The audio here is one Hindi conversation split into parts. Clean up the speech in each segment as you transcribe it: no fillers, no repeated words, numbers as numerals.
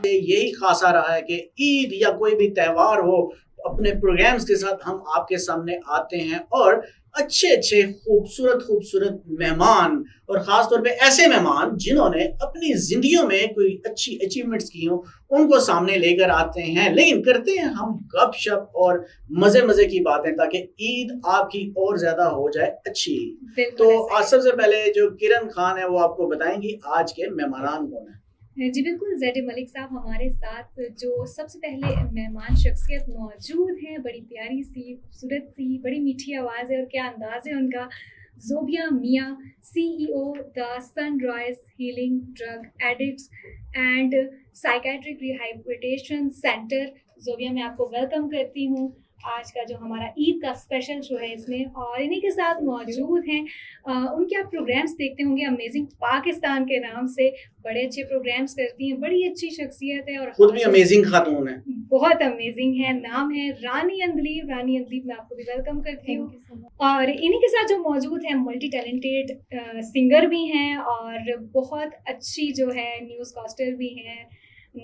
यही खासा रहा है कि ईद या कोई भी त्योहार हो, अपने प्रोग्राम्स के साथ हम आपके सामने आते हैं और अच्छे अच्छे खूबसूरत मेहमान और ख़ास तौर पे ऐसे मेहमान जिन्होंने अपनी ज़िंदगियों में कोई अच्छी अचीवमेंट्स की हों उनको सामने लेकर आते हैं। लेकिन करते हैं हम गपशप और मज़े की बातें ताकि ईद आपकी और ज़्यादा हो जाए अच्छी। तो आज सबसे पहले जो किरण खान है वो आपको बताएंगी आज के मेहमान कौन है। जी बिल्कुल, ज़ैड मलिक साहब हमारे साथ जो सबसे पहले मेहमान शख्सियत मौजूद हैं, बड़ी प्यारी सी, खूबसूरत सी, बड़ी मीठी आवाज़ है और क्या अंदाज़ है उनका। Zobia Mian, CEO the Sunrise Healing drug addicts and psychiatric rehabilitation centre. Zobia, मैं आपको वेलकम करती हूँ आज का जो हमारा ईद का स्पेशल शो है इसमें, और इन्हीं के साथ मौजूद हैं उनके आप प्रोग्राम्स देखते होंगे अमेजिंग पाकिस्तान के नाम से, बड़े अच्छे प्रोग्राम्स करती हैं, बड़ी अच्छी शख्सियत है और खुद भी अमेजिंग खातून है, बहुत अमेजिंग है। नाम है रानी अंदलीब। रानी अंदलीब, मैं आपको भी वेलकम करती हूँ। और इन्हीं के साथ जो मौजूद हैं मल्टी टैलेंटेड सिंगर भी हैं और बहुत अच्छी जो है न्यूज़ कास्टर भी हैं,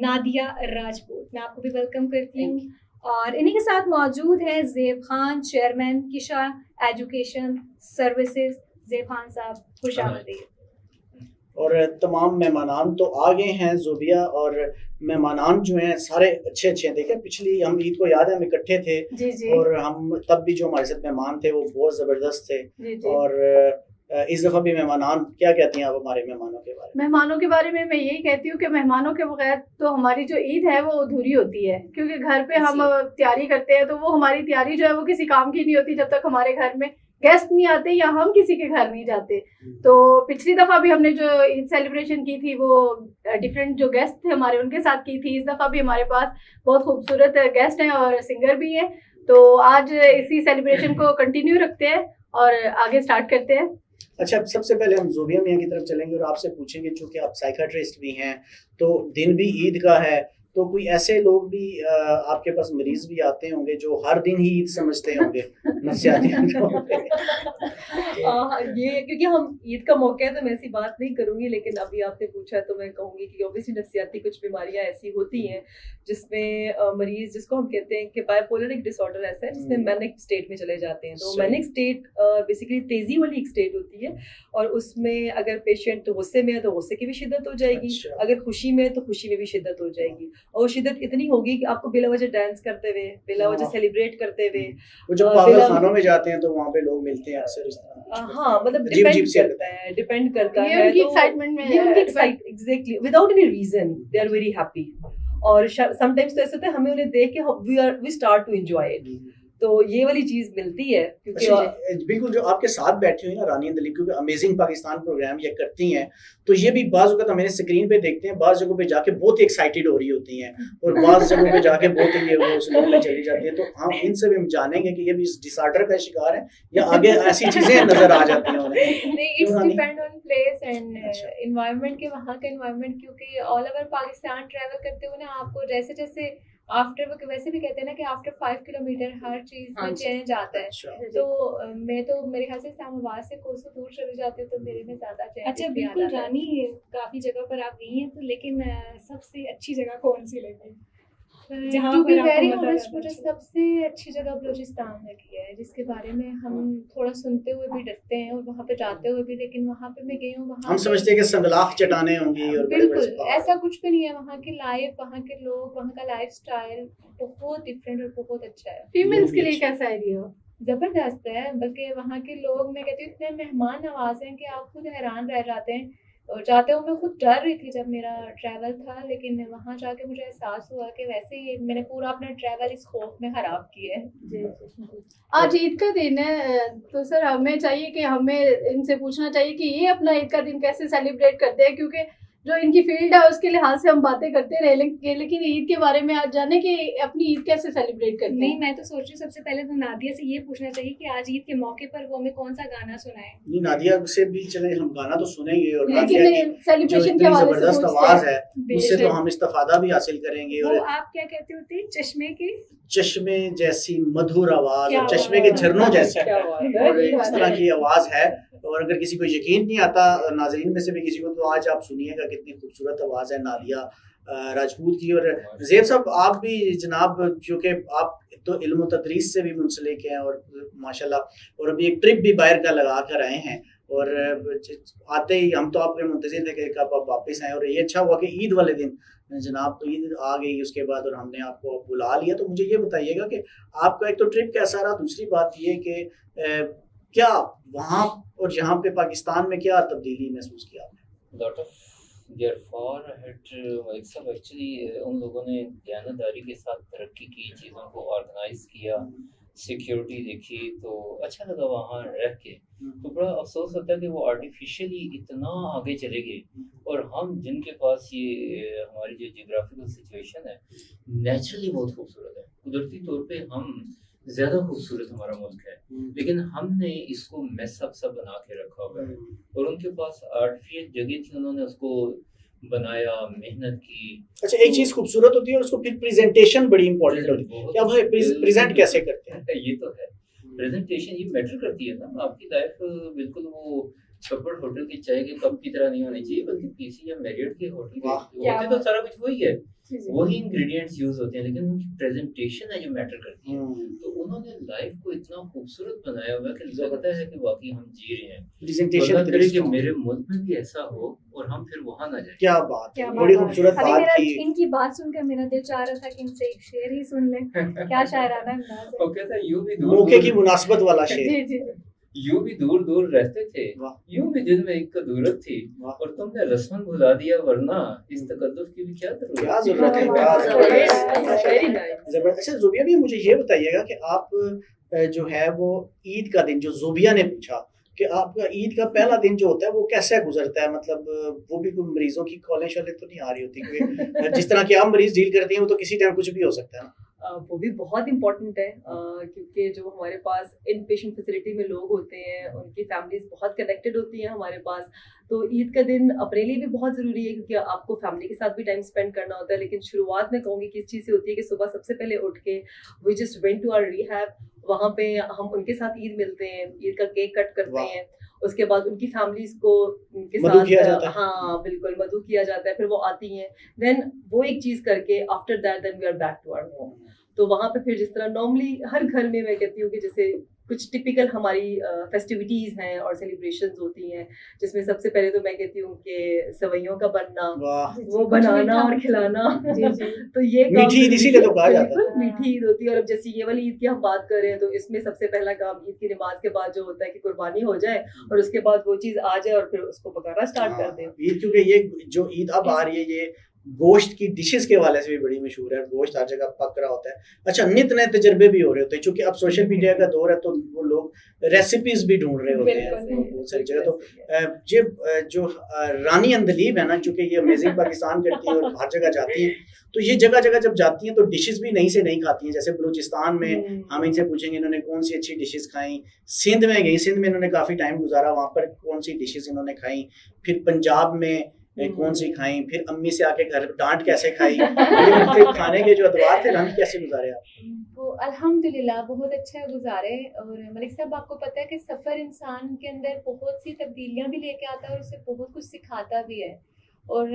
नादिया राजपूत, मैं आपको भी वेलकम करती हूँ। और इन्हीं के साथ मौजूद है ज़ेब Khan, chairman Kisha education services. ज़ेब Khan साहब, खुश आमदीद। और तमाम मेहमान तो आ गए हैं ज़ोबिया, और मेहमान जो हैं सारे अच्छे हैं। देखे पिछली हम ईद को याद है हम इकट्ठे थे जी। और हम तब भी जो हमारे साथ मेहमान थे वो बहुत ज़बरदस्त थे जी। और इस दफ़ा भी मेहमान क्या कहती हैं आप हमारे मेहमानों के बारे में? मेहमानों के बारे में मैं यही कहती हूँ कि मेहमानों के बगैर तो हमारी जो ईद है वो अधूरी होती है, क्योंकि घर पे हम तैयारी करते हैं तो वो हमारी तैयारी जो है वो किसी काम की नहीं होती जब तक हमारे घर में गेस्ट नहीं आते या हम किसी के घर नहीं जाते। तो पिछली दफ़ा भी हमने जो ईद सेलिब्रेशन की थी वो डिफरेंट जो गेस्ट थे हमारे उनके साथ की थी। इस दफ़ा भी हमारे पास बहुत खूबसूरत गेस्ट हैं और सिंगर भी हैं, तो आज इसी सेलिब्रेशन को कंटिन्यू रखते हैं और आगे स्टार्ट करते हैं। अच्छा, सबसे पहले हम ज़ोबिया मियाँ की तरफ चलेंगे और आपसे पूछेंगे, चूँकि आप साइकियाट्रिस्ट भी हैं तो दिन भी ईद का है, तो कोई ऐसे लोग भी आपके पास मरीज भी आते होंगे जो हर दिन ही ईद समझते होंगे नफ्सियाती ये क्योंकि हम ईद का मौका है तो मैं ऐसी बात नहीं करूंगी, लेकिन अभी आपने पूछा तो मैं कहूंगी कि ऑब्वियसली नफ्सियाती कुछ बीमारियां ऐसी होती हैं जिसमें मरीज, जिसको हम कहते हैं कि बाइपोलर एक डिसऑर्डर ऐसा है जिसमें मैनिक स्टेट में चले जाते हैं। तो मैनिक स्टेट बेसिकली तेजी वाली एक स्टेट होती है और उसमें अगर पेशेंट गुस्से में है तो गुस्से की भी शिद्दत हो जाएगी, अगर खुशी में है तो खुशी में भी शिद्दत हो जाएगी, और शिद्दत इतनी होगी कि आपको बिला वजह डांस करते हुए, बिला वजह सेलिब्रेट करते हुए, जब पागलखानों में जाते हैं तो वहाँ पे लोग मिलते हैं अक्सर इस तरह। हाँ, मतलब डिपेंड करता है उनकी एक्साइटमेंट में, exactly without any reason they are very happy. और समटाइम्स तो ऐसा होता है हमें उन्हें देख के we start to enjoy it, तो ये वाली चीज मिलती है। क्योंकि बिल्कुल जो आपके साथ बैठी हुई ना रानी अंदलीब, क्योंकि अमेजिंग पाकिस्तान प्रोग्राम ये करती हैं, तो ये भी बाज़ वक़्त हमें स्क्रीन पे देखते हैं, बाज़ जगहों पे जाके बहुत ही एक्साइटेड हो रही होती हैं और बाज़ जगहों पे जाके बहुत ही इमोशनल में चली जाती है। तो हम इनसे भी हम जानेंगे कि ये भी इस डिसऑर्डर का शिकार है या आगे ऐसी चीजें नजर आ जाती हैं उन्हें। नहीं, it's depend on place and environment के, वहाँ का एनवायरनमेंट, क्योंकि ऑल ओवर पाकिस्तान ट्रैवल करते हुए ना आपको जैसे जैसे आफ्टर, वैसे भी कहते हैं ना कि आफ्टर 5 किलोमीटर हर चीज में चेंज आता है। तो मैं तो मेरे ख्याल से इस्लामाबाद से कोसों दूर चली जाती हूँ तो मेरे में ज्यादा चेंज। अच्छा, बिल्कुल रानी, काफी जगह पर आप गई हैं, तो लेकिन सबसे अच्छी जगह कौन सी लगी? टू बी वेरी ऑनेस्ट, मुझे सबसे अच्छी जगह बलूचिस्तान लगी है, जिसके बारे में हम थोड़ा सुनते हुए भी डरते हैं और वहाँ पे जाते हुए भी, लेकिन वहाँ पे मैं गई हूँ, वहाँ हम समझते हैं कि संगलाख चट्टानें होंगी और बिल्कुल ऐसा कुछ भी नहीं है। वहाँ की लाइफ, वहाँ के लोग, वहाँ का लाइफस्टाइल बहुत डिफरेंट और बहुत अच्छा है। फीमेल्स के लिए कैसा एरिया? जबरदस्त है, बल्कि वहाँ के लोग, मैं कहती हूँ इतने मेहमान नवाज हैं कि आप खुद हैरान रह जाते हैं। और जाते हुए मैं खुद डर रही थी जब मेरा ट्रैवल था, लेकिन वहाँ जाके मुझे एहसास हुआ कि वैसे ही मैंने पूरा अपना ट्रैवल इस खौफ में खराब किया है। आज ईद का दिन है, तो सर हमें चाहिए कि हमें इनसे पूछना चाहिए कि ये अपना ईद का दिन कैसे सेलिब्रेट करते हैं, क्योंकि जो इनकी फील्ड है उसके लिहाज से हम बातें करते रहे, लेकिन ईद के बारे में आज जाने कि अपनी ईद कैसे सेलिब्रेट करते हैं। नहीं, मैं तो सोच रही हूँ सबसे पहले तो नादिया से ये पूछना चाहिए कि आज ईद के मौके पर वो हमें कौन सा गाना सुनाए। नहीं, नादिया से भी चले, हम गाना तो सुनेंगे और लेकिन सेलिब्रेशन के हवाले से जबरदस्त आवाज है उससे तो हम इस्तिफादा भी हासिल करेंगे। और आप क्या कहते होते हैं? चश्मे के चश्मे जैसी मधुर आवाज और चश्मे के झरनों जैसी और इस तरह की आवाज है। और अगर किसी को यकीन नहीं आता नाज़रीन में से भी किसी को, तो आज आप सुनिएगा कितनी खूबसूरत आवाज़ है नादिया राजपूत की। और ज़ेब साहब आप भी जनाब, चूँकि आप तो इल्म व तदरीस से भी मुंसलिक हैं और माशाल्लाह, और अभी एक ट्रिप भी बाहर का लगा कर आए हैं, और आते ही हम तो आपके मुंतज़िर थे कि कब आप वापस आए, और ये अच्छा हुआ कि ईद वाले दिन जनाब तो ईद आ गई उसके बाद और हमने आपको बुला लिया। तो मुझे ये बताइएगा कि आपका एक तो ट्रिप कैसा रहा, दूसरी बात ये कि क्या वहाँ और यहाँ पे पाकिस्तान में क्या तब्दीली महसूस किया आपने? Lot of their for head Malik साहब, एक्चुअली उन लोगों ने दयानतदारी के साथ तरक्की की, चीज़ों को ऑर्गेनाइज किया, सिक्योरिटी देखी, तो अच्छा लगा वहाँ रह के। तो बड़ा अफसोस होता है कि वो आर्टिफिशियली इतना आगे चले गए, और हम जिनके पास ये हमारी जो जियोग्राफिकल सिचुएशन है नेचुरली बहुत खूबसूरत है, कुदरती तौर पे हम ज़्यादा खूबसूरत हमारा मुल्क है, लेकिन हमने इसको मैस अप सा बना के रखा हुआ है। और उनके पास आर्टिफिशियल जगह थी, उन्होंने उसको बनाया, मेहनत की। अच्छा, एक चीज खूबसूरत होती है और उसको फिर प्रेजेंटेशन बड़ी इंपॉर्टेंट होती है, क्या भाई प्रेजेंट कैसे करते हैं? ये तो है, प्रेजेंटेशन ये मैटर करती है ना। आपकी लाइफ बिल्कुल वो कपड़ होटल की चाय के कप की तरह नहीं होनी चाहिए, बल्कि पीसी या मैरियट के होटल के होते तो सारा कुछ वही है, वही इंग्रेडिएंट्स यूज होते हैं, लेकिन उनकी प्रेजेंटेशन है जो मैटर करती है। तो उन्होंने लाइफ को इतना खूबसूरत बनाया हुआ है कि लगता है कि वाकई हम जी रहे हैं। प्रेजेंटेशन करे कि मेरे मुल्क में भी ऐसा हो और हम फिर वहां ना जाए। क्या बात है, बड़ी खूबसूरत बात की। इनकी बात सुनकर मेरा दिल चाह रहा था कि इनसे एक शेर ही सुन ले। क्या शायराना अंदाज है। वो कहता है यूं भी दूर मौके की मुनासिबत वाला शेर। जी जी। यूं भी दूर दूर रहते थे, यूं भी दिल में एक कदूरत थी, और तुमने रस्मन भुला दिया, वरना इस तकल्लुफ की भी क्या जरूरत है। अच्छा ज़ुबिया भी मुझे ये बताइएगा कि आप जो है वो ईद का दिन, जो ज़ुबिया ने पूछा कि आपका ईद का पहला दिन जो होता है वो कैसे गुजरता है, मतलब वो भी कोई मरीजों की कॉलें शॉलें तो नहीं आ रही होती, क्योंकि जिस तरह के आप मरीज डील करते हैं वो तो किसी टाइम कुछ भी हो सकता है। वो भी बहुत इम्पोर्टेंट है, क्योंकि जो हमारे पास इन पेशेंट फैसिलिटी में लोग होते हैं उनकी फैमिलीज बहुत कनेक्टेड होती हैं हमारे पास। तो ईद का दिन अपने लिए भी बहुत ज़रूरी है, क्योंकि आपको फैमिली के साथ भी टाइम स्पेंड करना होता है। लेकिन शुरुआत में कहूँगी कि इस चीज़ से होती है कि सुबह सबसे पहले उठ के we just went to our rehab, वहाँ पे हम उनके साथ ईद मिलते हैं, ईद का केक कट करते हैं, उसके बाद उनकी फैमिलीज को उनके साथ हाँ बिल्कुल मधु किया जाता है, फिर वो आती हैं, देन वो एक चीज़ करके after that then we are back to our home. तो वहाँ पे फिर जिस तरह नॉर्मली हर घर में मैं कहती हूँ कि जैसे कुछ टिपिकल हमारी फेस्टिविटीज़ हैं और सेलिब्रेशंस होती हैं, जिसमें सबसे पहले तो मैं कहती हूँ कि सेवइयों का बनना, वो बनाना और खिलाना। तो ये मीठी ईद इसीलिए तो कहा जाता है, मीठी ईद होती है। और अब जैसे ये वाली ईद की हम बात कर रहे हैं, तो इसमें सबसे पहला काम ईद की नमाज के बाद जो होता है कि कुर्बानी हो जाए और उसके बाद वो चीज़ आ जाए और फिर उसको पकाना स्टार्ट कर दें। ईद, क्योंकि ये जो ईद अब आ रही है ये गोश्त की डिशेस के वाले से भी बड़ी मशहूर है, गोश्त हर जगह पक रहा होता है। अच्छा, नित नए तजर्बे भी हो रहे होते हैं, क्योंकि अब सोशल मीडिया का दौर है, तो वो लोग रेसिपीज भी ढूंढ रहे होते हैं बहुत सारी जगह। तो जो रानी अंदलीब है ना, चूंकि ये अमेजिंग पाकिस्तान करती है और हर जगह जाती हैं, तो ये जगह जगह जब जाती हैं तो डिशेस भी नई से नई खाती हैं। जैसे बलूचिस्तान में हम इनसे पूछेंगे इन्होंने कौन सी अच्छी डिशेस खाई, सिंध में गई, सिंध में इन्होंने काफ़ी टाइम गुजारा, वहाँ पर कौन सी डिशेस इन्होंने खाई, फिर पंजाब में कौन सी खाई, फिर अम्मी से आके घर डांट कैसे खाई, ये खाने के जो अदवार थे हम कैसे गुजारे आप? वो अल्हम्दुलिल्लाह बहुत अच्छा गुजारे। और मलिक साहब आपको पता है कि सफ़र इंसान के अंदर बहुत सी तब्दीलियां भी लेके आता है और उसे बहुत कुछ सिखाता भी है। और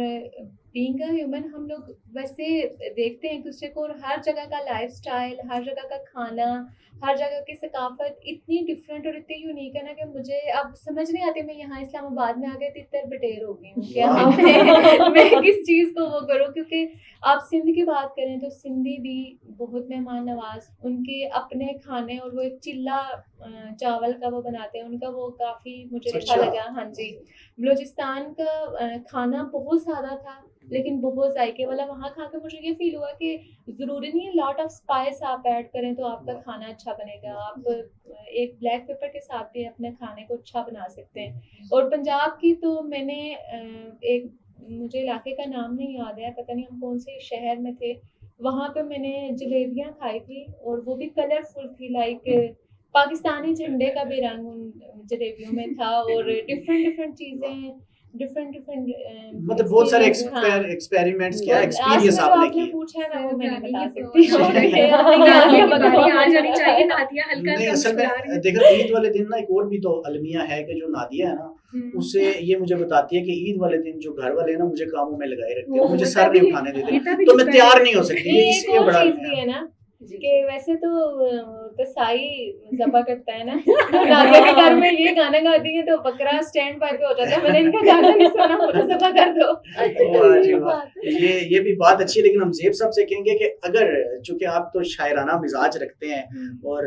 बीइंग अ ह्यूमन हम लोग वैसे देखते हैं एक दूसरे को, और हर जगह का लाइफस्टाइल, हर जगह का खाना, हर जगह की सकाफत इतनी डिफरेंट और इतनी यूनिक है ना कि मुझे अब समझ नहीं आती। मैं यहाँ इस्लामाबाद में आ गई तितर बटेर हो गई हूँ क्या मैं किस चीज़ को वो करूँ, क्योंकि आप सिंध की बात करें तो सिंधी भी बहुत मेहमान नवाज, उनके अपने खाने, और वो एक चिल्ला चावल का वो बनाते हैं, उनका वो काफ़ी मुझे अच्छा लगा। हाँ जी, बलूचिस्तान का खाना बहुत सादा था लेकिन बहुत जायके वाला। वहाँ खा के मुझे ये फील हुआ कि ज़रूरी नहीं है लॉट ऑफ स्पाइस आप ऐड करें तो आपका खाना अच्छा बनेगा, आप एक ब्लैक पेपर के साथ भी अपने खाने को अच्छा बना सकते हैं। और पंजाब की तो मैंने एक, मुझे इलाके का नाम नहीं याद है, पता नहीं हम कौन से शहर में थे, वहाँ पे मैंने जलेबियाँ खाई थी और वो भी कलरफुल थी, लाइक पाकिस्तानी झंडे का भी रंग उन जलेबियों में था, और डिफरेंट डिफरेंट चीज़ें डिफरेंट मतलब बहुत सारे एक्सपेरिमेंट्स किया, एक्सपीरियंस आपने किया। पूछा है ना वो मैं नहीं बता तो सकती आ जानी चाहिए नादिया, हल्का नहीं कम असल सुना रही में है। देखो ईद वाले दिन ना एक और भी तो अलमिया है कि जो नादिया है ना उससे ये मुझे बताती है कि ईद वाले दिन जो घर वाले हैं ना मुझे कामों में लगाए रखते हैं, वो मुझे बेटा सर नहीं भी- उठाने देते, बेटा भी तो मैं चुप है। तैयार नहीं हो सकती। ये ये एक और बड़ा चीज भी है ना जी। कि वैसे तो कसाई ज़बा करता है ना, तो नादिया के घर में ये गाना गाती है तो बकरा स्टैंड बाय पे हो जाता है। मैंने इनका गाना नहीं सुना, मुझे ज़बा कर दो। वाह जी वाह। ये भी बात अच्छी है, लेकिन हम ज़ेब साहब से कहेंगे कि अगर चूंकि आप तो शायराना मिजाज रखते हैं और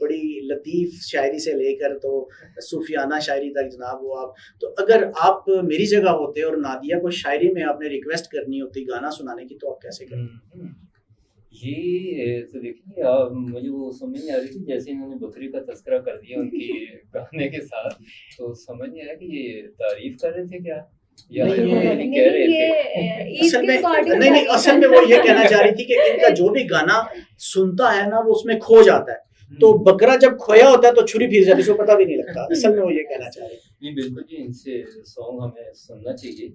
बड़ी लतीफ शायरी से लेकर तो सूफियाना शायरी तक जनाब हो आप, तो अगर आप मेरी जगह होते और नादिया को शायरी में आपने रिक्वेस्ट करनी होती गाना सुनाने की, तो आप कैसे करते? ये तो देखिए आप, मुझे वो समझ नहीं आ रही थी जैसे इन्होंने बकरी का तस्करा कर दिया उनकी गाने के साथ, तो समझ नहीं आया कि ये तारीफ कर रहे थे क्या या नहीं, ये कह रहे थे। ईद असल के में according नहीं असल में वो ये कहना चाह रही थी कि इनका जो भी गाना सुनता है ना वो उसमें खो जाता है, तो बकरा जब खोया होता है तो छुरी फिर जाती है, उसको पता भी नहीं लगता। असल में वो ये कहना चाह रही है। नहीं बिल्कुल जी, इनसे सॉन्ग हमें सुनना चाहिए।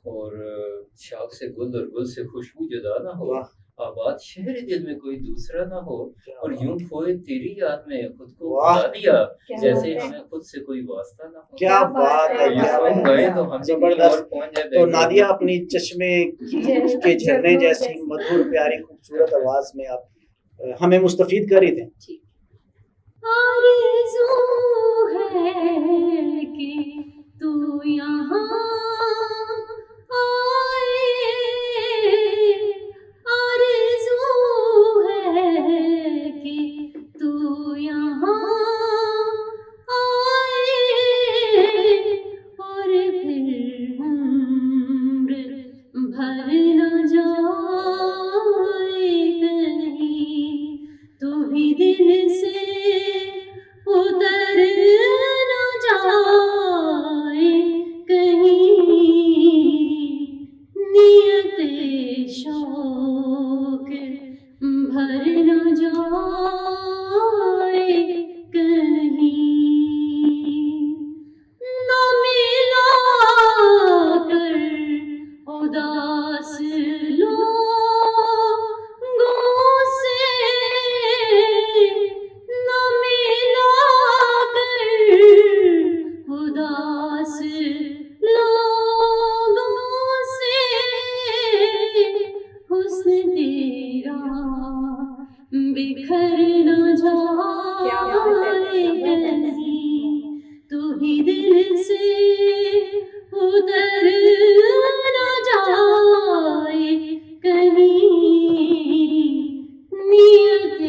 और शाख से गुल और गुल से खुशबू जुदा ना हो, आबाद शहर दिल में कोई दूसरा ना हो, और यूं खोए तेरी याद में खुद को वाह। भुला दिया क्या जैसे बात है। हमें खुद से कोई वास्ता ना हो। क्या बात है, ये क्या सॉन्ग बात गाए है। तो हम जबरदस्त। पहुंच जाए तो बेंगलोर। नादिया अपनी चश्मे के झरने जैसी मधुर प्यारी खूबसूरत आवाज में आप हमें मुस्तफीद कर रही थे। आरज़ू है कि तू यहाँ आए, आरज़ू है कि तू यहाँ आए, और फिर उम्र भर न जाए कहीं, तू भी दिल से उतर न जाए कहीं, नियत शौक भर न जाए कहीं, न मिला कर उदास लोगों से, न मिला कर उदास लोगों से, हुस्न तेरा बिखर न जाए कहीं, तू भी दिल से उतर न जाए कहीं, नियत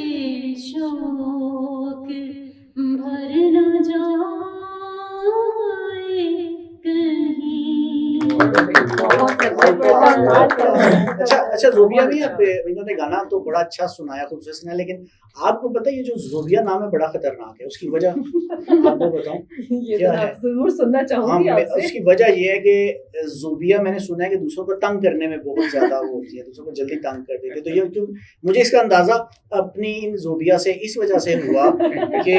शौक भर न जाए अच्छा ज़ोबिया भी आप इन्होंने गाना तो बड़ा अच्छा सुनाया, खूबसूरत सुनाया, लेकिन आपको पता है ये जो ज़ोबिया नाम है बड़ा खतरनाक है, उसकी वजह आपको बताऊं ये क्या तो है? आप जरूर सुनना हाँ, चाहूंगी आपसे। उसकी वजह ये है कि ज़ोबिया मैंने सुना है कि दूसरों को तंग करने में बहुत ज्यादा वो होती है, दूसरों को जल्दी तंग कर देती है। तो ये क्यों, मुझे इसका अंदाजा अपनी इन ज़ोबिया से इस वजह से हुआ कि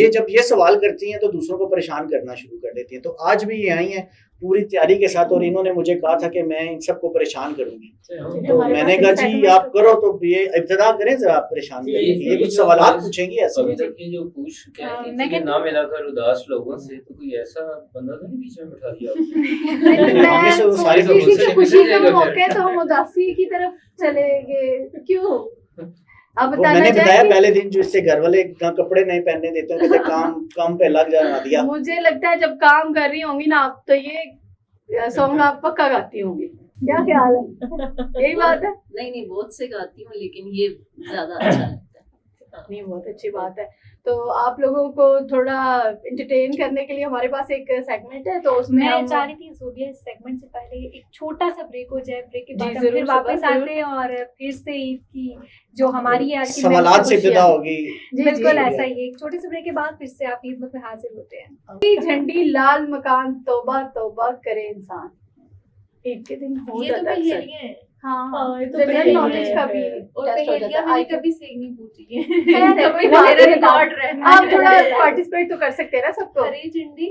ये जब ये सवाल करती हैं तो दूसरों को परेशान करना शुरू कर देती हैं। तो आज भी ये आई हैं पूरी तैयारी के साथ और इन्होंने मुझे कहा था कि मैं इन सबको परेशान करूंगी, तो हमारे मैंने पास कहा एक जी segment आप करो, तो ये इब्तिदा करें जरा, आप परेशान जी, करिए, जी, ये कुछ जो सवाल आज पूछेंगी ऐसे। अभी तक ये जो पूछ हाँ, क्या मैं कहती ना हूँ- मिलाकर उदास लोगों से, तो कोई ऐसा बंदा तो नहीं बीच में बिठा दिया आपने? हमें मैं से वो सारी सोच रही थी कि खबरों से खुशी निकल का जाएगा मौका है फिर। तो हम उदासी की तरफ चले गए, क्यों? आप वो बताना मैंने बताया चाहेंगे? पहले दिन जो इससे घर वाले कपड़े नहीं पहनने देते हैं, कहते काम पे लग जाना दिया। मुझे लगता है जब काम कर रही होंगी ना आप तो ये सॉन्ग आप पक्का गाती होंगी, क्या ख्याल है? यही बात है। नहीं बहुत से गाती हूँ लेकिन ये ज्यादा अच्छा लगता है। नहीं, बहुत अच्छी बात है। तो आप लोगों को थोड़ा एंटरटेन करने के लिए हमारे पास एक सेगमेंट है, तो उसमें मैं हम चाह रही थी ज़ोबिया इस सेगमेंट से पहले एक छोटा सा ब्रेक हो जाए, ब्रेक के जी, बाद हम जरूर, फिर वापस सुबह जरूर। आते हैं और फिर से ईद की जो हमारी आज की सवालात से खुशियाँ। इब्तिदा होगी। जी, बिल्कुल जी। ऐसा ही एक छोटे से ब्रेक के बाद फिर से आप ईद में हाजिर होते हैं। झंडी लाल मकान, तौबा तौबा करे इंसान, ईद के दिन हो ये तो जाता है अक्सर। पहेलियां हैं। हाँ, ये तो जनरल पहेलियां नॉलेज का भी हैं। और टेस्ट हो पहेलियां जाता मैंने है। कभी सही नहीं पूछी है। खैर, कोई मेरा बात नहीं, रिकॉर्ड रहना आप थोड़ा पार्टिसिपेट तो कर सकते हैं ना सबको। हरी झंडी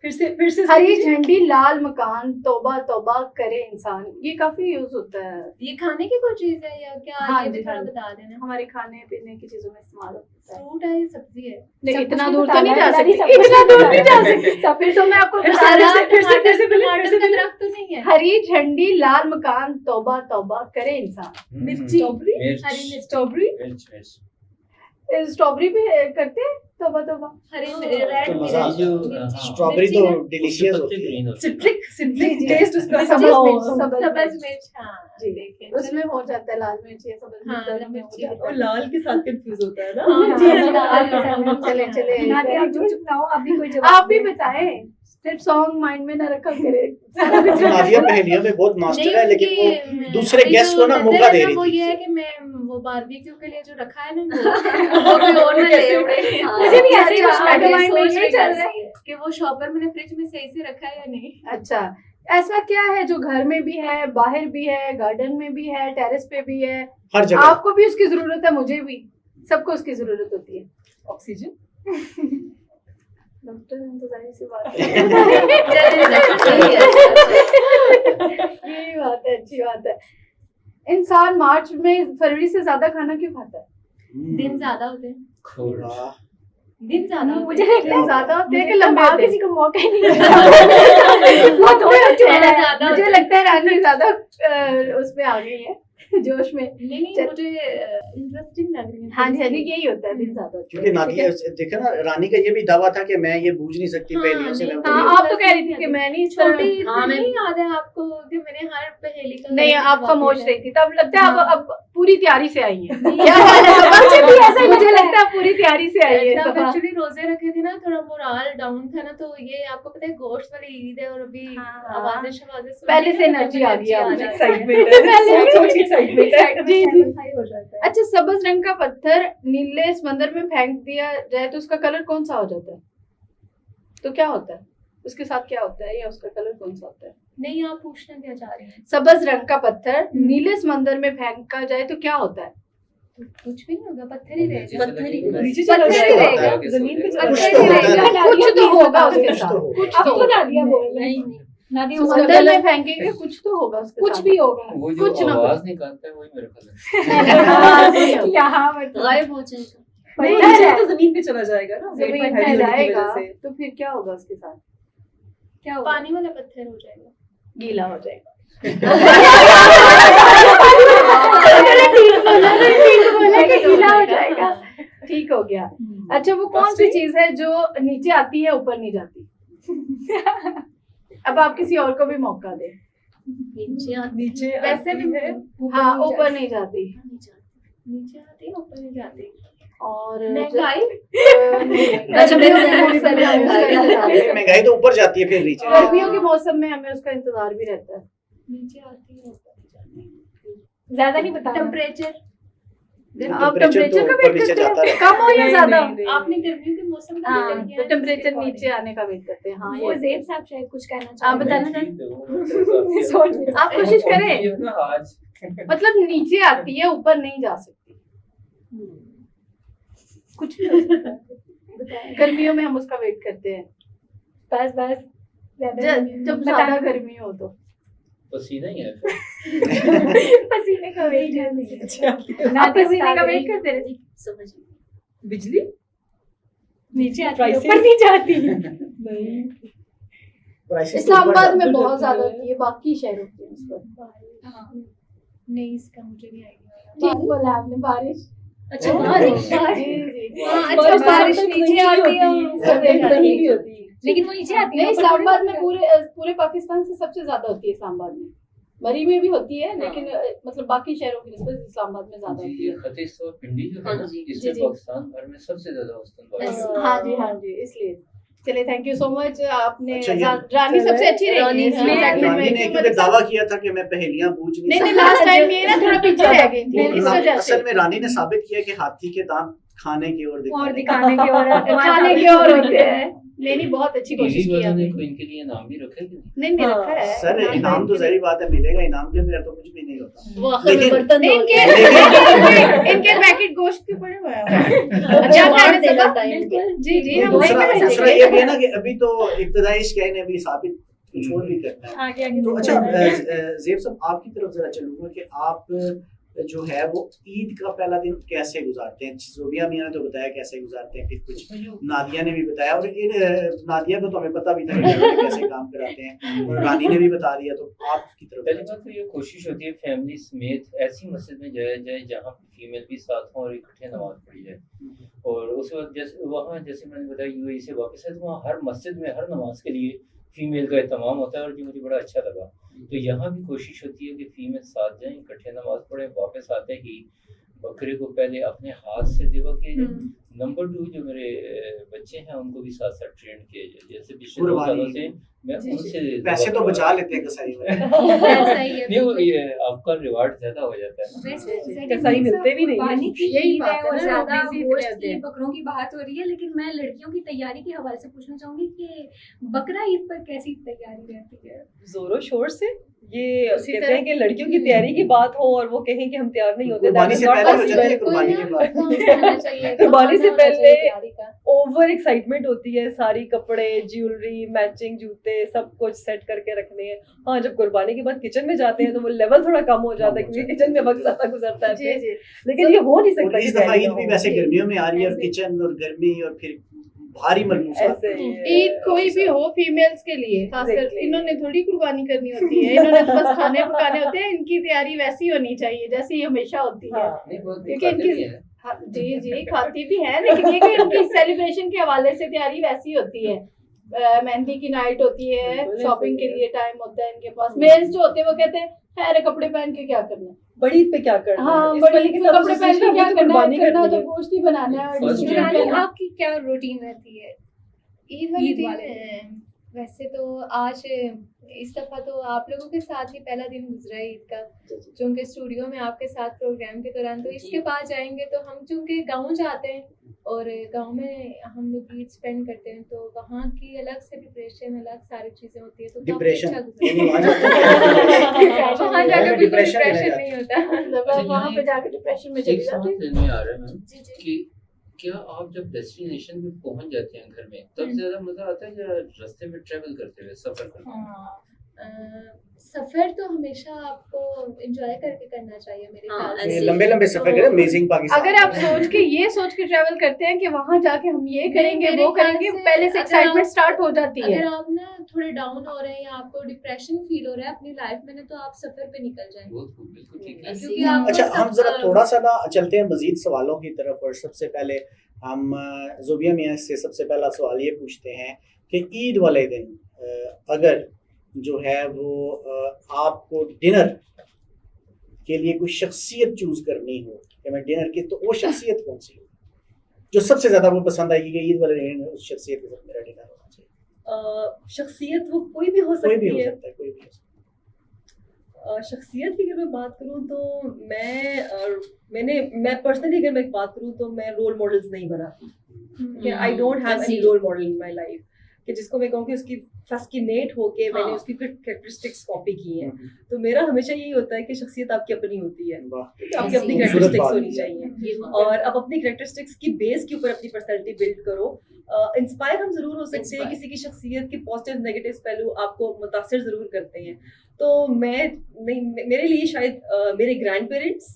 फिर से हरी झंडी लाल मकान, तौबा तौबा करे इंसान, ये काफी यूज होता है। ये खाने की कोई चीज है या क्या? हाँ ये जी, भी थोड़ा हाँ जी। बता देना। हमारे खाने पीने की चीजों में इस्तेमाल होता है। फ्रूट है या सब्जी है? नहीं, सब इतना कुछ दूर तो बताना नहीं है, जा दादी, सकते, सब कुछ इतना दूर नहीं जा बताना है। सकते। फिर तो मैं आपको फिर बता से- रही हूँ। फिर से- फिर से बोलिए, टमाटर फिर से का बोलिए। दरख्त तो नहीं है? हरी झंडी लाल मकान, तौबा तौबा करे इंसान। मिर्ची, हरी मिर्च मिर्च, स्ट्रॉबेरी, मिर्च स्ट्रॉबेरी भी करते हैं तौबा तौबा। हरी हाँ, रेड तो मजा मिर्च, जो मिर्ची। स्ट्रॉबेरी मिर्ची तो ना? डिलीशियस उसके होती पत्ते है। ग्रीन होते हैं। सिट्रिक जी। टेस्ट उसका सबज समझ मिर्च, में- सबज सबज मिर्च। मिर्च, हाँ जी। देखिए उसमें हो जाता है लाल मिर्च, ये सबज हाँ, मिर्च में हो मिर्ची। जाता वो है। लाल के साथ कंफ्यूज होता है ना। हाँ, जी, हाँ, लाल के हाँ, साथ। चले चले नादिया, आप चुप चुप ना हो, आप भी कोई जवाब आप भी दें। बताएं, सिर्फ सॉन्ग माइंड में ना रखा करे। नादिया पहेलियों में बहुत मास्टर है, लेकिन वो दूसरे गेस्ट को ना मौका दे रही वो थी। ये है कि मैं वो बारबेक्यू के लिए जो रखा है ना वो कोई और ना ले उड़े। मुझे भी ऐसे ही अच्छा, कुछ आगे माइंड में सोच ये रही चल थी रहा है। कि वो शॉपर मैंने फ्रिज में सही से रखा है या नहीं। अच्छा, ऐसा क्या है जो घर में भी है, बाहर भी है, गार्डन में भी है, टेरेस पे भी है? हर जगह आपको भी उसकी जरूरत है, मुझे भी, सबको उसकी जरूरत होती है। ऑक्सीजन, डॉक्टर हम तो जाहिर सी बात यही बात है, अच्छी बात है। इंसान मार्च में फरवरी से ज्यादा खाना क्यों खाता है? दिन ज्यादा होते हैं, खोर वाह। दिन ज्यादा होते मुझे हैं। लगता है ज्यादा होते हैं कि मुझे लंबे लगता है होते हैं? किसी को मौका ही नहीं मिलता। वो थोड़ा छोटा है। ज्यादा मुझे होते हैं। लगता है रानी ज्यादा उसमें आ गई है, जोश में। नहीं चल- मुझे इंटरेस्टिंग लग रही है। हाँ जी, हाँ जी, यही होता है, दिन ज्यादा होते क्योंकि हैं। नादिया देखा ना, रानी का ये भी दावा था कि मैं ये बूझ नहीं सकती हाँ, पहेलियों से। नहीं, मैं हाँ, बड़ी- आप तो कह रही थी कि मैं नहीं छोटी हाँ, मैं नहीं याद है आपको कि मैंने हर पहेली का नहीं, गलत आप जवाब खामोश दिया रही थी, तब लगता है अब पूरी तैयारी से आई है। नहीं, क्या हाल है? मुझे भी ऐसा ही मुझे लगता है पूरी तैयारी से आई है। तब तो हाँ। एक्चुअली रोजे रखे थे ना, थोड़ा मोराल डाउन था ना, तो ये आपको पता है गोश्त वाली ईद है और अभी हाँ। आवाजें शवाजें सुन पहले के से ना, एनर्जी आ गई है, एनर्जी आ एक्साइटमेंट है, सोच एक्साइटमेंट है। जी, जी। हो जाता है। अच्छा, सब्ज रंग का पत्थर नीले समंदर में फेंक दिया जाए तो उसका कलर कौन सा हो जाता है? तो क्या होता है उसके साथ, क्या होता है, या उसका कलर कौन सा होता है? नहीं, आप पूछना क्या चाह रहे हैं? सब्ज रंग का पत्थर नीले समंदर में फेंका जाए तो क्या होता है? कुछ भी नहीं होगा, पत्थर ही रहेगा। पत्थर ही नीचे चला पत्थर ही जाएगा, रहेगा, जमीन पे चला कुछ पत्थर तो ही होता है रहेगा, ना। कुछ तो होगा उसके कुछ तो साथ, होगा। कुछ अब तो तो होगा। नादिया बोल रही है। नादिया उसका समंदर गलत में फेंकेंगे, कुछ तो होगा उसके कुछ साथ। भी होगा। वो जो कुछ ना आवाज निकालता है वही मेरा कलर आवाज नहीं होगी। यहाँ मतलब गायब हो जाएगा। नहीं, पत्थर है। तो जमीन पे चला जाएगा ना, जमीन वेट पे हैवी होने की जाएगा वजह से। तो फिर क्या होगा उसके साथ? क्या होगा? पानी वाला पत्थर हो जाएगा। गीला हो जाएगा। गीला हो जाएगा, ठीक हो गया। अच्छा, वो कौन सी चीज है जो नीचे आती है ऊपर नहीं जाती? अब आप किसी और को भी मौका दें। नीचे वैसे भी है, हाँ, ऊपर नहीं जाती। नीचे आती है, ऊपर नहीं जाती। और महंगाई? गर्मियों के मौसम में हमें उसका इंतजार नहीं, रहता है। महंगाई तो ऊपर जाती है फिर नीचे। गर्मियों के मौसम में हमें उसका इंतजार भी रहता है। नीचे आती है, ऊपर नहीं जाती। ज्यादा नहीं बता टेम्परेचर? आप टेम्परेचर टेम्परेचर तो का ऊपर वेट नीचे करते जाता हैं, रहता कम हो या नहीं, ज्यादा? नहीं, नहीं। आपने गर्मियों के मौसम का हाँ, जिक्र किया तो है, टेम्परेचर उसके नीचे आने का वेट करते हैं। हाँ, वो ये ज़ेब साहब शायद कुछ कहना आप चाह रहे बताना हैं। सोच नहीं आप कोशिश करें, आज मतलब नीचे आती है, ऊपर नहीं जा सकती। कुछ भी हो सकता है। गर्मियों में हम उसका वेट करते हैं, बस बस ज्यादा नहीं। जब बता- ज्यादा गर्मी हो तो। पसीना ही है फिर। पसीने का वेट नीचे आती है। आप पसीने का वेट करते रहे। बिजली नीचे आती है, Prices? ऊपर नहीं जाती। नहीं, Prices तो इस्लामाबाद ऊपर में जाती बहुत जाता ज्यादा है। होती है, बाकी शहरों की निस्बत। हाँ। नहीं, इसका मुझे नहीं आइडिया। ठीक बोला आपने, बारिश। अच्छा, बारिश। जी जी। हाँ, अच्छा, बारिश बारिश तो नीचे नहीं आती है होती, और ऊपर कहीं नहीं आती। भी होती। लेकिन वो नीचे आती है, नहीं, ऊपर थोड़ी इस्लामाबाद में ना पूरे पाकिस्तान से सबसे ज्यादा होती है इस्लामाबाद में। मरी में भी होती है, लेकिन मतलब बाकी शहरों की निस्बत इस्लामाबाद में ज्यादा होती जी, है। खतीस और पिंडी जो है हाँ ना, जी, इससे जी। पाकिस्तान भर में सबसे ज्यादा औसतन बारिश ऐसे। होती है। हाँ जी, हाँ जी, इसलिए चलिए, थैंक यू सो मच। आपने अच्छा, ये- रानी सबसे अच्छी रही रानी है इस हाँ। segment रानी में। ने क्योंकि दावा किया था कि मैं पहेलियां बूझ नहीं नहीं, सकती। लास्ट टाइम ये ना थोड़ा पीछे रह गई थी, वो इस ना, वजह से। असल में रानी ने साबित किया कि हाथी के दांत खाने की ओर और दिखाने दिखाने की और खाने के और होते हैं, नहीं बहुत अच्छी टीवी कोशिश की वालों ने आपने। कोई इनके लिए इनाम भी रखा है कि नहीं? नहीं हाँ, रखा है सर इनाम तो जाहिर बात है मिलेगा, इनाम के बगैर तो कुछ भी नहीं होता। वो आखिर में लेकिन- बर्तन धो लेकिन- इनके पैकेट गोश्त के पड़े हुए हैं। अच्छा कहने से बिल्कुल जी जी हम दूसरा नहीं दूसरा करेंगे। ये भी है ना कि अभी तो इब्तदाई शिकायत ने भी साबित कुछ और भी करना है। आगे आगे तो अच्छा ज़ेब साहब आपकी तरफ जरा चलूंगा कि आप जो है वो ईद का पहला दिन कैसे गुजारते हैं? ज़ोबिया मियां ने तो बताया कैसे गुजारते हैं, फिर कुछ नादिया ने भी बताया, और नादिया को तो हमें पता भी था कि घर में कैसे काम कराते हैं, और रानी ने भी बता दिया। तो आपकी तरफ पहली बात तो ये कोशिश होती है फैमिली समेत ऐसी मस्जिद में जाया जाए जहाँ फीमेल भी साथ हों और इकट्ठे नमाज पढ़ी जाए। और उस वक्त जैसे मैंने बताया यूएई से वापस है तो वहाँ हर मस्जिद में हर नमाज के लिए फीमेल का एहतमाम होता है, और जो मुझे बड़ा अच्छा लगा। तो यहाँ भी कोशिश होती है कि फीमेल साथ जाएं, इकट्ठे नमाज पढ़ें, वापस आते ही बकरे को पहले अपने हाथ से ज़िबा किया जाए। नंबर 2 जो मेरे बच्चे हैं उनको भी साथ साथ ट्रेन किया जाए। जैसे पिछले 2 सालों से मैं उनसे पैसे तो बचा लेते हैं कसाई वाले। ऐसा ही है, नहीं, वो ये आपका रिवार्ड ज्यादा हो जाता है ना। वैसे कसाई मिलते भी नहीं है। कुर्बानी की यही ईद बात है है और ना, ज्यादा लोग busy इतने गोश्त होते की हैं। बकरों की बात हो रही है, लेकिन मैं लड़कियों की तैयारी के हवाले से पूछना चाहूंगी कि बकरा ईद पर कैसी तैयारी रहती है? जोरों शोर से ये उसी कहते तरह- हैं कि लड़कियों की तैयारी की बात हो और वो कहें कि हम तैयार नहीं होते, कुर्बानी से पहले हो जाती है, कुर्बानी के बाद। कुर्बानी से पहले ओवर एक्साइटमेंट होती है, सारी कपड़े, ज्वेलरी, मैचिंग जूते, सब कुछ सेट करके रखने हैं। हाँ, जब कुर्बानी के बाद किचन में जाते हैं तो वो लेवल थोड़ा कम हो जाता है क्योंकि किचन में वक्त ज्यादा गुजरता है जी फिर। जी लेकिन ये हो नहीं और सकता इस कि दफा पहले ईद हो। भी वैसे गर्मियों में आ रही है, और ऐसे। किचन और गर्मी और फिर भारी मलबूसात। ऐसे ही है। ईद कोई भी हो फीमेल्स के लिए खासकर Exactly. इन्होंने थोड़ी कुर्बानी करनी होती है, इन्होंने तो बस खाने पकाने होते हैं। इनकी तैयारी वैसी होनी चाहिए जैसी हमेशा होती है। हाँ, नहीं, बहुत क्योंकि खाते इनकी भी हैं। हाँ, जी जी खाती भी है, लेकिन ये कि इनकी सेलिब्रेशन के हवाले से तैयारी वैसी होती है। मेहंदी की नाइट होती है, बिल्कुल शॉपिंग ऐसे के ही लिए टाइम होता है इनके पास। मेल्स जो होते हैं वो कहते हैं खैर कपड़े पहन के क्या करना, बड़ी ईद पे क्या करना है? हाँ इस बड़ी वाले के साथ कपड़े पहन के हमें क्या तो करना कुर्बानी है, करना करनी तो है। गोश्त ही बनाना है। फर्स्ट और टाइम रानी, करना है। आपकी क्या रूटीन रहती है ईद वाले ईद दिन वाले वैसे तो आज इस दफा तो आप लोगों के साथ ही पहला दिन गुजरा है ईद का, चूंकि स्टूडियो में आपके साथ प्रोग्राम के दौरान। तो इसके बाद जाएंगे तो हम चूंकि गांव जाते हैं और गांव में हम लोग ईद स्पेंड करते हैं, तो वहाँ की अलग से डिप्रेशन, अलग सारी चीजें होती है, तो काफी डिप्रेशन अच्छा गुजरा। यानी वहाँ जाके वहाँ जाकर बिल्कुल डिप्रेशन में डिप्रेशन रह नहीं होता। मतलब वहाँ पे जाके डिप्रेशन में एक चली सवाल जाती है। दिल में आ रहा है मैम जी जी। कि क्या आप जब डेस्टिनेशन पे पहुंच जाते हैं घर में तब ज्यादा मजा आता है या रास्ते में ट्रेवल करते हुए सफर करते हुए? सफर तो हमेशा आपको एंजॉय करके करना चाहिए मेरे ख्याल ये से। लंबे लंबे सफर करें, अमेजिंग पाकिस्तान। अगर आप ये सोच के ट्रैवल करते हैं कि वहाँ जाके हम ये करेंगे मेरे वो ख्याल करेंगे, से पहले से अगर एक्साइटमेंट आप- स्टार्ट हो जाती है। अगर आप ना थोड़े डाउन हो रहे हैं या आपको डिप्रेशन फील हो रहा है अपनी लाइफ में ना, तो आप सफर पे निकल जाएं, बहुत खूब, बिल्कुल ठीक है। क्योंकि आपको अच्छा हम जरा सब- थोड़ा सा ना चलते हैं मजीद सवालों की तरफ, और सबसे पहले हम ज़ोबिया मियां से सबसे पहला सवाल ये पूछते हैं कि ईद वाले दिन अगर जो है वो आपको डिनर के लिए कोई शख्सियत चूज करनी हो कि मैं डिनर की, तो वो शख्सियत कौन सी हो जो सबसे ज्यादा वो पसंद आएगी कि ईद वाले दिन उस शख्सियत के साथ मेरा डिनर होना चाहिए? शख्सियत वो कोई भी हो कोई भी सकती हो है। सकता है, कोई भी हो सकता शख्सियत की अगर मैं बात करूँ तो मैं पर्सनली अगर मैं बात करूँ तो मैं रोल मॉडल्स नहीं बनाती। I don't have any role model in my life कि जिसको मैं कहूँ कि उसकी फैस्किनेट होके मैंने उसकी कैरेक्टरिस्टिक्स कॉपी की हैं। है। तो मेरा हमेशा यही होता है कि शख्सियत आपकी अपनी होती है, वाह, आपकी अपनी खूबसूरत कैरेक्टरिस्टिक्स बात होनी है। चाहिए और आप अपनी कैरेक्टरिस्टिक्स की बेस के ऊपर अपनी पर्सनैलिटी बिल्ड करो। इंस्पायर हम जरूर हो सकते हैं, किसी की शख्सियत के पॉजिटिव नेगेटिव पहलू आपको मुतासिर जरूर करते हैं। तो मेरे लिए शायद मेरे ग्रैंड पेरेंट्स,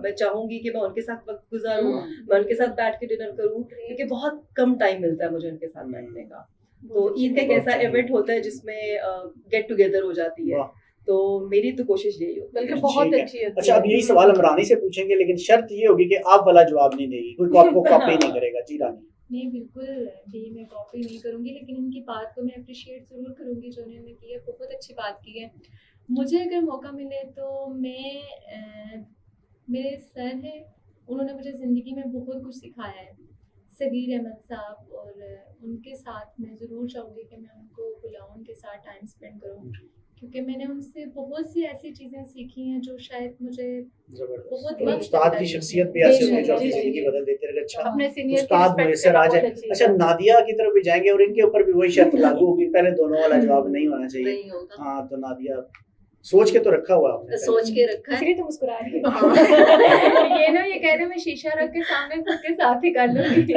मैं चाहूंगी कि मैं उनके साथ वक्त गुजारूं, मैं उनके साथ बैठ के डिनर करूं, क्योंकि बहुत कम टाइम मिलता है मुझे उनके साथ बैठने का। तो ईद का एक ऐसा इवेंट होता है जिसमें गेट टुगेदर हो जाती है, वाह। तो मेरी तो कोशिश यही होती है। बल्कि बहुत ठीक है। अच्छी होती अच्छा है। अब यही सवाल हम रानी से पूछेंगे, लेकिन शर्त ये होगी कि आप वाला जवाब नहीं देगी, कोई आपको कॉपी नहीं करेगा। जी रानी। नहीं बिल्कुल भी मैं कॉपी नहीं करूँगी, लेकिन उनकी बात को मैं अप्रिशिएट ज़रूर करूँगी जो उन्होंने की है, बहुत अच्छी बात की है। मुझे अगर मौका मिले तो मैं मेरे सर हैं, उन्होंने मुझे ज़िंदगी में बहुत कुछ सिखाया है, सगीर अहमद साहब, और उनके साथ मैं ज़रूर चाहूँगी कि मैं उनको बुलाऊँ, उनके साथ टाइम स्पेंड करूँ, क्योंकि मैंने उनसे बहुत सी ऐसी चीज़ें सीखी हैं जो शायद मुझे जबरदस्त। बहुत और वक्त उस्ताद लगता की है। शख्सियत भी ऐसी होती है जो जी, अपनी जी, जिंदगी जी। बदल देती है। अच्छा अपने सीनियर की उस्ताद रिस्पेक्ट मुयस्सर करना आ जाए। बहुत अच्छी अच्छा है। नादिया की तरफ भी जाएंगे और इनके ऊपर भी वही शर्त लागू होगी, पहले दोनों वाला जवाब नहीं होना चाहिए। नहीं होगा, हाँ तो नादिया सोच के तो रखा हुआ आपने पहले। सोच के रखा है। इसलिए तो मुस्कुरा रही है। हाँ। ये ना ये कह रहे मैं शीशा रख के सामने खुद के साथ ही कर लूंगी।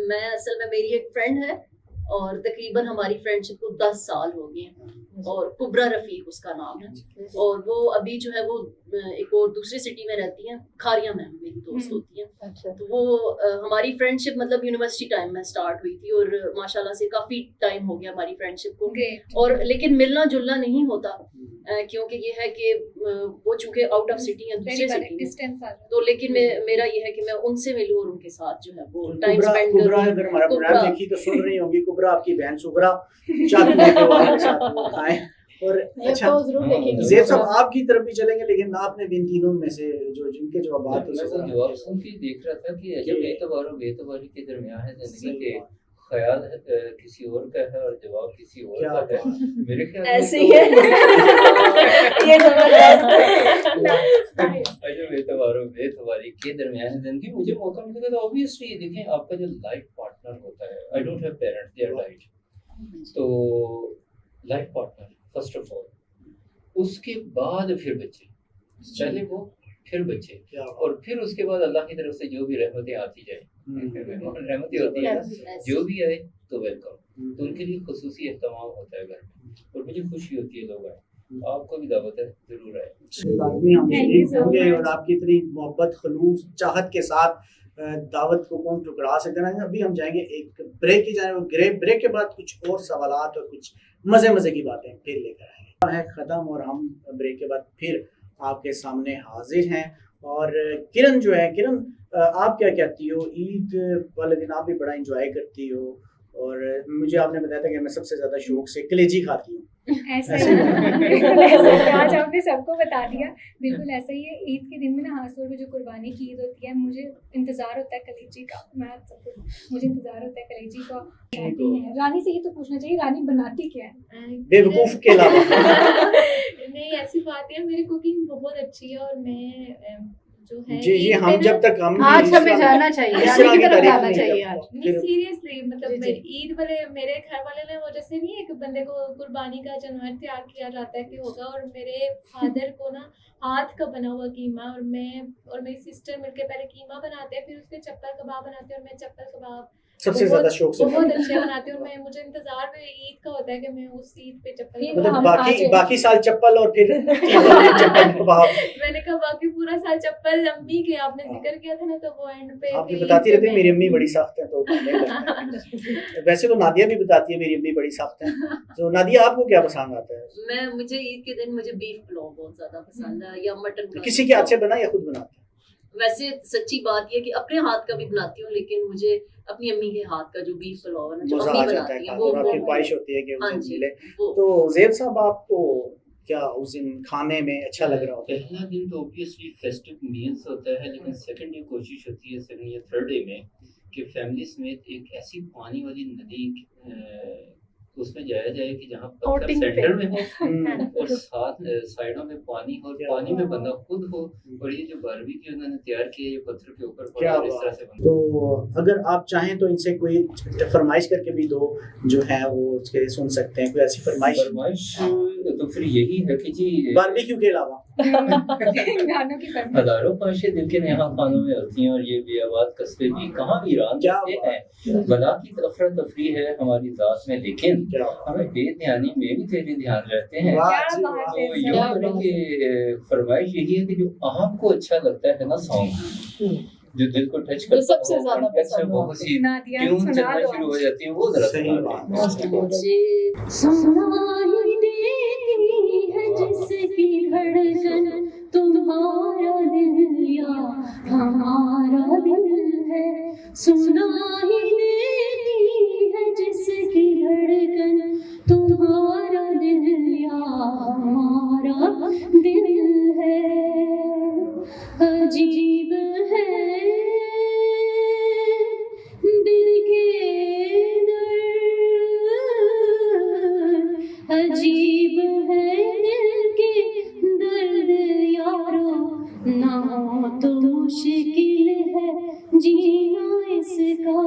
मैं असल में मेरी एक फ्रेंड है और तकरीबन हमारी फ्रेंडशिप को 10 साल हो गए हैं और कुबरा रफीक उसका नाम है और वो अभी जो है वो एक और दूसरी सिटी में रहती हैं, खारिया में मेरी दोस्त होती हैं। अच्छा। तो वो हमारी फ्रेंडशिप मतलब यूनिवर्सिटी टाइम में स्टार्ट हुई थी और माशाल्लाह से काफी टाइम हो गया हमारी फ्रेंडशिप को। Great. और लेकिन मिलना जुलना नहीं होता क्योंकि ये है कि वो चूंकि आउट ऑफ सिटी है दूसरे Very सिटी में, distance आ जाता तो लेकिन मेरा ये है कि मैं उनसे मिलूं और उनके साथ जो है वो तो टाइम कुबरा स्पेंड कुबरा करूं। अगर हमारा प्रोग्राम कुबरा। देखी तो सुन रही होंगी, कुबरा आपकी बहन सुगरा चाहती है कि वो आपके साथ वो खाएं। और ये अच्छा तो जरूर देखेंगे। ज़ेब साहब आपकी तरफ भी चलेंगे, लेकिन आपने भी इन तीनों में से जो जिनके जवाब मैं तो वो जवाब सुन के देख रहा था कि अजब एतबार और बेतबारी के दरमियान है जिंदगी के। ख्याल किसी और का है और जवाब किसी और क्या का है। मेरे ख्याल में ऐसे तो- ही है। ये जबरदस्त। अजब एतबार और बेतबारी के दरमियान है जिंदगी। मुझे मौका मिलेगा तो ऑब्वियसली देखें आपका जो लाइफ पार्टनर होता है, I don't have parents, they are right, तो life partner first of all, उसके बाद फिर बच्चे, पहले वो फिर बच्चे, क्या और फिर उसके बाद अल्लाह की तरफ से जो भी रहमतें आती जाए, रहमतें होती है ना, जो भी आए तो वेलकम, तो उनके लिए खुसूसी एहतमाम होता है घर में और मुझे खुशी होती है लोग आए। आपको भी दावत है, जरूर आए। लाजमी हम Thank you so होंगे much. और आपकी इतनी मोहब्बत खलूस चाहत के साथ दावत को कौन ठुकरा सकते हैं। अभी हम जाएंगे एक ब्रेक की जाने, ब्रेक के बाद कुछ और सवालात और कुछ मजे की बातें फिर लेकर आएंगे। है ख़त्म और हम ब्रेक के बाद फिर आपके सामने हाजिर हैं। और किरण जो है, किरण आप क्या कहती हो, ईद वाले दिन आप भी बड़ा एंजॉय करती हो और मुझे आपने बताया था कि मैं सबसे ज़्यादा शौक से कलेजी खाती हूँ। ऐसा ऐसे ही ही है। है। बिल्कुल ऐसा ही है। आज आपने सबको बता दिया, बिल्कुल ऐसा ही है। ईद के दिन में ना खासतौर पे जो कुर्बानी की ईद होती है, मुझे इंतजार होता है कलेजी का। मुझे इंतजार होता है कलेजी का। बनाती हैं रानी से, ये तो पूछना चाहिए रानी बनाती क्या है? बेवकूफ़ के अलावा नहीं ऐसी बात है, मेरी कुकिंग बहुत अच्छी है और मैं जो है जी ईद हम पे जब ना- तक हम आज इस हमें तरह- जाना चाहिए, इस रानी तरह की की तरफ तारीफ जाना नहीं चाहिए करता। आज। नहीं फिर सीरियसली मतलब जी, मैं जी। ईद वाले मेरे घर वाले ने वो जैसे नहीं एक बंदे को कुर्बानी का जानवर तैयार किया जाता है कि होगा, और मेरे फादर को ना हाथ का बना हुआ कीमा, और मैं और मेरी सिस्टर मिलके पहले कीमा बनाते हैं, फिर उसके चप्पल कबाब बनाते हैं, और मैं चप्पल कबाब सबसे ज्यादा शौक से बहुत अच्छे बनाती हूँ। और मैं मुझे इंतजार भी ईद का होता है कि मैं उस ईद पे चप्पल फिर मतलब हम बाकी आज- बाकी साल चप्पल और फिर चप्पल कबाब। मैंने कहा बाकी पूरा साल चप्पल। अम्मी के आपने हाँ। जिक्र किया था ना, तो वो एंड पे आप भी फिर बताती ईद रहती पे है मेरी मैं- अम्मी बड़ी सख्त है, तो मानने लगता है। वैसे तो नादिया भी बताती है मेरी अम्मी बड़ी सख्त है। तो नादिया आपको क्या पसंद आता है? मुझे ईद के दिन मुझे बीफ पुलाव बहुत ज्यादा पसंद है या मटन का। किसी के हाथ से बना या खुद बनाते हैं? वैसे सच्ची बात ये कि अपने हाथ का भी बनाती हूँ, लेकिन मुझे अपनी अम्मी के हाथ का जो बीफ पुलाव है ना, जो मजा अम्मी आ जाता है बनाती है खाने और आपकी वो ख्वाहिश होती है कि उस हाँ दिन जी, मिले। वो तो ज़ेब साहब आपको क्या उस दिन खाने में अच्छा लग रहा होता है? पहला दिन तो ऑब्वियसली फेस्टिव मील्स होता है, लेकिन सेकंड डे कोशिश होती है सेकंड या थर्ड डे में कि फैमिली समेत एक ऐसी पानी वाली नदी उसमें जाया जाए कि जहाँ पत्थर Outing पे। सेंटर में हो हम्म, और साथ साइडों में पानी हो, और क्या पानी में बात। बंदा खुद हो, और ये जो बारबेक्यू उन्होंने तैयार किया ये पत्थर के ऊपर क्या पड़ा और इस तरह बात। से बना। तो अगर आप चाहें तो इनसे कोई फरमाइश करके भी दो जो है वो उसके सुन सकते हैं, कोई ऐसी फरमाइश फरमाइश तो फिर यही है कि जी बारबेक्यू के अलावा। गानों की फरमाइश। हजारों ख्वाहिशें दिल के नेहा खानों में होती हैं, और ये बेआवाज कस्बे भी कहाँ वीरान क्या रहते हैं। भला की अफरा तफरी है हमारी जात में, लेकिन क्या हमें बेध्यानी में भी तेरे ध्यान रहते हैं। वाह क्या जी, बात वाह। तो है, यूँ क्या करें बात कि फरमाइश यही है कि जो आपको अच्छा लगता है ना सॉन्ग, जो दिल को टच करता सबसे हो, ज्यादा context में पसंद हो बहुत सी नादिया ट्यून सुना चलना दो शुरू हो आज। जाती है, वो जरा सही सुना बात। दें। मुझे सुनाई देती है जिसकी धड़कन तुम्हारा दिल या हमारा दिल है। सुनाई देती है जिसकी धड़कन तुम्हारा दिल या हमारा दिल है। अजीब है दिल के दर्द, अजीब है दिल के दर्द यारो, ना हो तो मुश्किल है जीना इसका,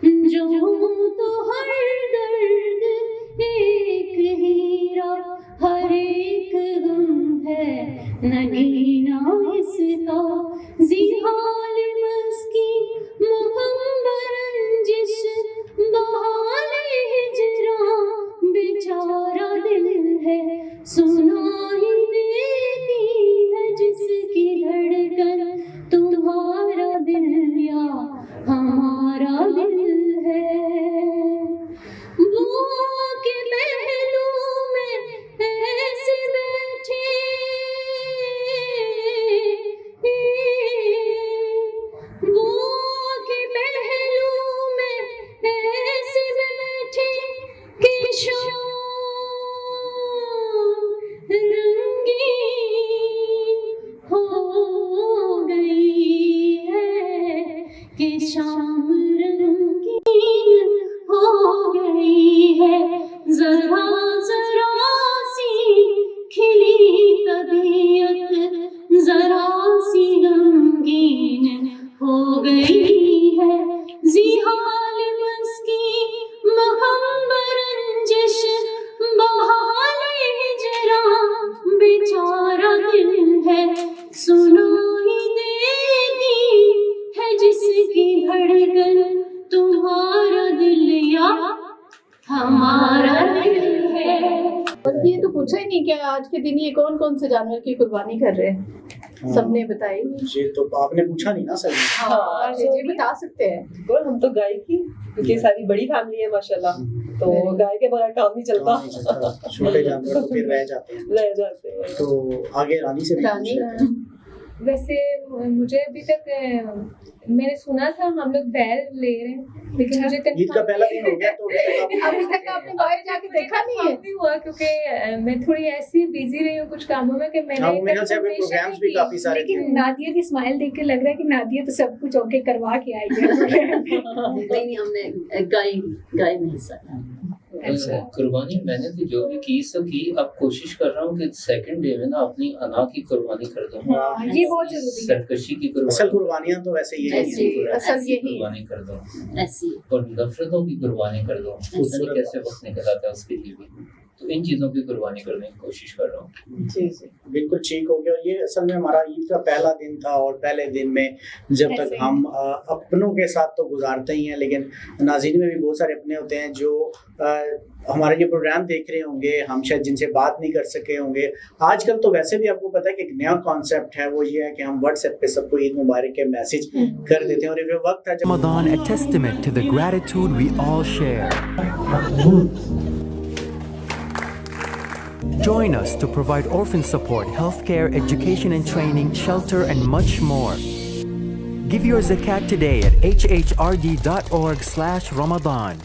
जो हो तो हर दर्द एक हीरा, हर एक गम है नगीना इसका, ज़िहाल मस्की मुकम्बर रंजिश बहाल हिजरा, बेचारा दिल है सुना ही देती है जिसकी धड़कन, तुम्हारा दिल या हमारा दिल है। वो के पहलू में ऐसे बैठे, वो के पहलू में ऐसे बैठे कि शाम रंगीन हो गई है, कि शाम रंगीन हो गई है, जरा जरा सी खिली तबीयत जरा सी गमगीन हो गई है, ज़िहाल मस्की मुकम्बर रंजिश बहाल हिजरा, बेचारा दिल है सुना ही देती है जिसकी धड़कन, तुम्हारा दिल या हमारा दिल है। और ये तो पूछा ही नहीं कि आज के दिन ये कौन कौन से जानवर की कुर्बानी कर रहे हैं, सबने बताई। ये तो आपने पूछा नहीं ना सर। हाँ, ये बता सकते हैं। बिल्कुल, हम तो गाय की, क्योंकि सारी बड़ी फैमिली है माशाल्लाह, तो गाय के बगैर काम नहीं चलता। छोटे जानवर तो फिर रह जाते हैं। तो आगे रानी से भी रानी वैसे मुझे अभी तक मैंने सुना था हम लोग बैल ले रहे हैं, लेकिन मुझे ईद का पहला दिन हो गया तो अभी तक आपने बाहर जाके देखा नहीं है। नहीं हुआ क्योंकि मैं थोड़ी ऐसी बिजी रही हूँ कुछ कामों में कि मैंने मेरे से अभी प्रोग्राम्स भी काफी सारे थे। लेकिन नादिया की स्माइल देख के लग रहा है कि नादिया तो सब कुछ ओके करवा के आई है। नहीं, हमने गाय में हिस्सा लिया। कुर्बानी मैंने तो जो भी की सो की, अब कोशिश कर रहा हूँ कि सेकंड डे में ना अपनी अना की कुर्बानी कर दूँ, ये बहुत जरूरी है। सरकशी की असल कुर्बानी, कुर्बानियां तो वैसे ये ऐसी- है। असल यही है। कुर्बानी कर दूँ ऐसी और नफरतों की कुर्बानी कर दूँ, पता नहीं कैसे वक्त निकल आता है उसके लिए भी, तो इन चीजों की कुर्बानी करने की कोशिश कर रहा हूँ। जी जी बिल्कुल ठीक हो गया। और ये असल में हमारा ईद का पहला दिन था और पहले दिन में जब तक ऐसे ही। हम अपनों के साथ तो गुजारते ही हैं, लेकिन नाज़रीन में भी बहुत सारे अपने होते हैं जो हमारे ये प्रोग्राम देख रहे होंगे, हम शायद जिनसे बात नहीं कर सके होंगे। आजकल तो वैसे भी आपको पता है कि एक नया कॉन्सेप्ट है, वो ये है कि हम व्हाट्सएप पे सबको ईद मुबारक के मैसेज कर देते हैं। और ये वक्त था जब Ramadan, a testament to the gratitude we all share. Join us to provide orphan support, healthcare, education and training, shelter, and much more. Give your zakat today at hhrd.org/Ramadan.